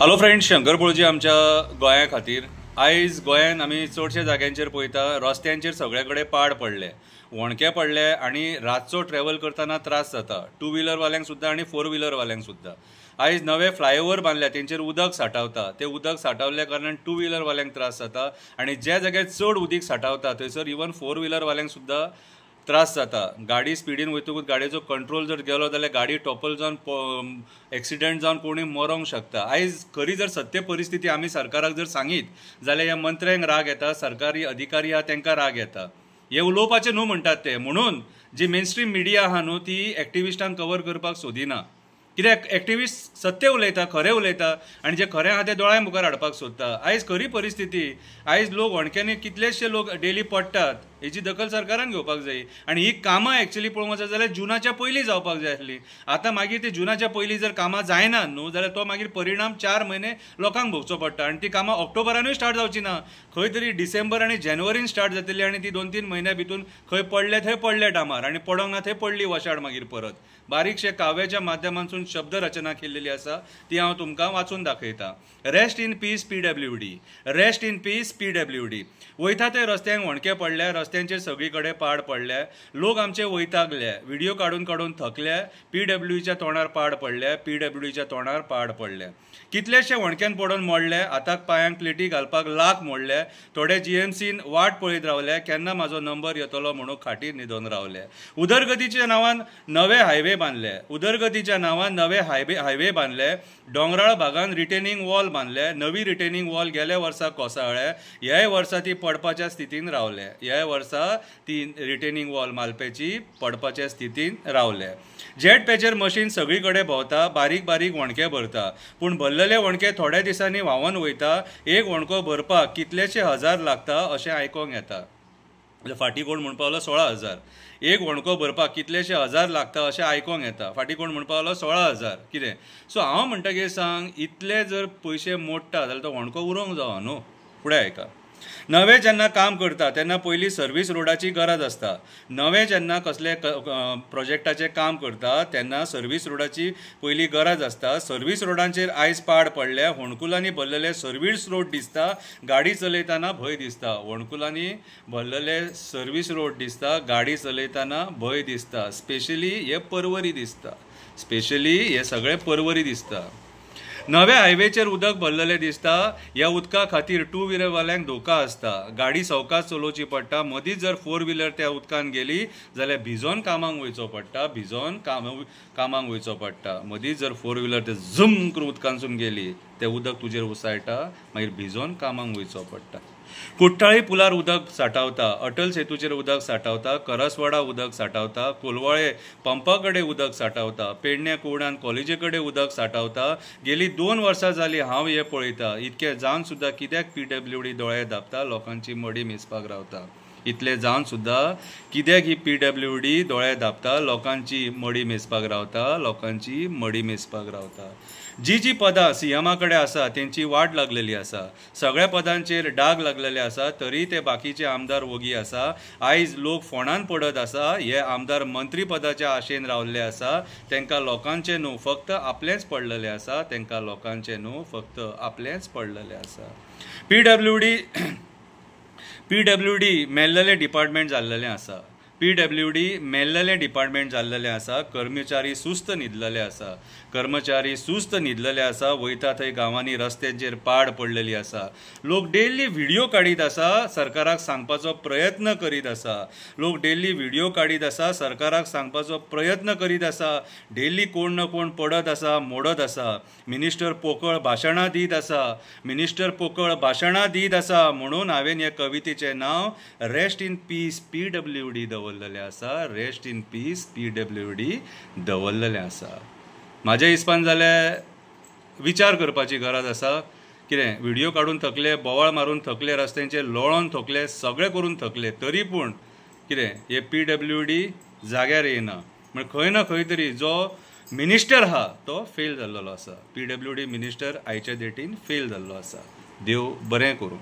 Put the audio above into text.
Hello friends, Shankar पळजी आमच्या गोंया खातीर आयज गोंयान आमी चडशे जाग्यांचेर पळयता रस्त्यांचेर सगळे कडेन पाड पडले, वणके पडले आनी रातचो ट्रॅव्हल करतना त्रास जाता टू व्हिलर वाल्यांक सुद्दां आनी फोर व्हिलर वाल्यांक सुद्दां। आयज नवे फ्लायओव्हर बांदल्या तेंचेर उदक साठवता, ते उदक साठवल्या कारणान टू व्हिलर वाल्यांक त्रास जाता आनी ज्या जाग्यार चड उदीक साठवता थंयसर इवन फोर व्हिलर वाल्यांक सुद्दां त्रास जाता। गाडी स्पिडीन वयतकूच गाडयेचो कंट्रोल जर गेलो जाल्यार गाडी टॉपल जावन एक्सिडेंट जावन कोणी मरोंक शकता। आयज खरी जर सत्य परिस्थिती आमी सरकाराक जर सांगीत जाल्यार ह्या मंत्र्यांक राग येता, सरकारी अधिकारी आहा तांकां राग येता। हे उलोवपाचे न्हू म्हणटात ते, म्हणून जी मेनस्ट्रीम मिडिया आहा न्हू ती एक्टिविस्टांक कवर करपाक सोदिना, कित्याक एक्टिविस्ट सत्य उलयता, खरें उलयता आनी जे खरें आहा ते दोळ्या मुखार हाडपाक सोदता। आयज खरी परिस्थिती, आयज लोक वणक्यांनी कितलेशे लोक डेली पडटात, हेची दखल सरकारान घेवपाक जाय आनी ही कामां एक्चुअली पळोवंक वचत जाल्यार जुनाच्या पयलीं जावपाक जाय आसली। आतां मागीर ती जुनाच्या पयलीं जर कामां जायनात न्हू जाल्यार तो मागीर परिणाम 4 म्हयने लोकांक भोगचो पडटा आनी ती कामां ऑक्टोबरानूय स्टार्ट जावची ना, खंय तरी डिसेंबर आनी जानेवारीन स्टार्ट जातली आनी ती 2-3 म्हयन्या भितून खंय पडले थंय पडले डामार आनी पडोंक ना थंय पडली वशाड मागीर परत। बारीकशे काव्याच्या माध्यमांतसून शब्द रचना केल्लेली आसा ती हांव तुमकां वाचून दाखयतां। Rest in peace PWD, rest in peace PWD। वयता ते रस्त्यांक वणके पडले, रस्त्यांचेर सगळी कडेन पाड पडले, लोक आमचे वयतागले, व्हिडिओ काडून काडून थकले, PWDच्या तोंडार पाड पडले, PWDच्या तोंडार पाड पडले। कितलेशे वणक्यान पडून मोडले, हाताक पांयांक प्लेटी घालपाक लाख मोडले, थोडे GMCन वाट पळयत रावले, केन्ना म्हाजो नंबर येतलो म्हणून खाटीर न्हिदोन रावले। उदरगतीच्या नांवान नवे हायवे बांदले, उदरगतीच्या नांवान नवे हायवे बांदले, दोंगराळ भागान रिटेनिंग वॉल बांदले, नवी रिटेनिंग वॉल गेल्या वर्सा कोसळ्ळे, ह्याय वर्सा ती पडपाच्या स्थितीन रावले, ह्या वर्सा ती रिटेनिंग वॉल मालपेची पडपाच्या स्थितीन रावले। जेट पेचर मशीन सगळी कडेन भोंवता, बारीक बारीक वणके भरता, पूण भरलेले वणके थोड्या दिसांनी व्हांवन वयता। एक वणको भरपाक कितलेशे हजार लागता अशें आयकोंक येता। फाटीं कोण म्हणपाक लागलो 16,000, एक वणको भरपाक कितलेशे हजार लागता अशें आयकोंक येता। फाटीं कोण म्हणपाक लागलो 16,000 कितें। सो हांव म्हणटा की सांग, इतले जर पयशे मोडटा जाल्यार तो वणको उरोंक जावो न्हू। फुडें आयका, नवे जेन्ना काम करता तेन्ना पयलीं सर्वीस रोडाची गरज आसता। नवे जेन्ना कसले प्रोजेक्टाचें काम करता तेन्ना सर्वीस रोडाची पयलीं गरज आसता। सर्वीस रोडांचेर आयज पाड पडले, होणकुलांनी भरलेले सर्वीस रोड दिसता, गाडी चलयतना भंय दिसता। होणकुलांनी भरलेले सर्वीस रोड दिसता, गाडी चलयतना भंय दिसता। स्पेशली हे पर्वरी दिसता, स्पेशली हे सगळे पर्वरी दिसता। नव्या हायवेचेर उदक भरलेलें दिसता, ह्या उदका खातीर टू व्हिलर वाल्यांक धोका आसता, गाडी सवकास चलोवची पडटा। मदींच जर फोर व्हिलर त्या उदकान गेली जाल्यार भिजोन कामाक वयचो पडटा, भिजोन कामाक वयचो पडटा। मदींच जर फोर व्हिलर ते झुम करून उदकांतसून गेली, तें उदक तुजेर उसळटा, मागीर भिजोन कामाक वयचो पडटा। कुट्टाळी पुलार उदक साठवता, अटल सेतूचेर उदक साठवता, करसवाडा उदक साठवता, कोलवाळे पंपा कडेन उदक साठवता, पेडण्या कुर्णान कॉलेजी कडेन उदक साठवता। गेली 2 वर्सां जालीं हांव हें पळयता, इतकें जावन सुद्दां कित्याक PWD दोळे धांपता, लोकांची मडी मेजपाक रावता। इतलें जावन सुद्दां कित्याक ही PWD दोळे धांपता, लोकांची मडी मेजपाक रावता, लोकांची मडी मेजपाक रावता। जी पदां CMA कडेन आसा तेंची वाट लागलेली आसा, सगळ्या पदांचेर डाग लागलेले आसा, तरी ते बाकीचे आमदार वोगी आसा। आयज लोक फोंडान पडत आसा, हे आमदार मंत्री पदाच्या आशेन रावल्ले आसा, तांकां लोकांचे न्हू फक्त आपलेंच पडलेलें आसा, तांकां लोकांचे न्हू फक्त आपलेंच पडलेलें आसा। PWD मेल्लेलें डिपार्टमेंट जाल्लेलें आसा, PWD मेल्लेलें डिपार्टमेंट जाल्लेलें आसा। कर्मचारी सुस्त न्हिदलेले आसा, कर्मचारी सुस्त न्हिदलेले आसा, वयता थंय गांवांनी रस्त्यांचेर पाड पडलेली आसा। लोक डेली व्हिडिओ काडीत आसा, सरकाराक सांगपाचो प्रयत्न करीत आसा, लोक डेली व्हिडिओ काडीत आसा, सरकाराक सांगपाचो प्रयत्न करीत आसा। डेली कोण ना कोण पडत आसा, मोडत आसा। मिनिस्टर पोकळ भाशणां दीत आसा, मिनिस्टर पोकळ भाशणां दीत आसा, म्हणून हांवें ह्या कवितेचें नांव रेस्ट इन पीस PWD दवरलेलें आसा, रेस्ट इन पीस PWD दवरलेलें आसा। म्हाज्या हिसपान जाल्यार विचार करपाची गरज आसा, कितें व्हिडिओ काडून थकले, बोवाळ मारून थकले, रस्त्यांचेर लोळोन थकले, सगळें करून थकले, तरी पूण कितें हे PWD जाग्यार येना। म्हण खंय ना खंय तरी जो मिनिस्टर आहा तो फेल जाल्लो आसा, PWD मिनिस्टर आयच्या डेटीन फेल जाल्लो आसा। देव बरें करूं।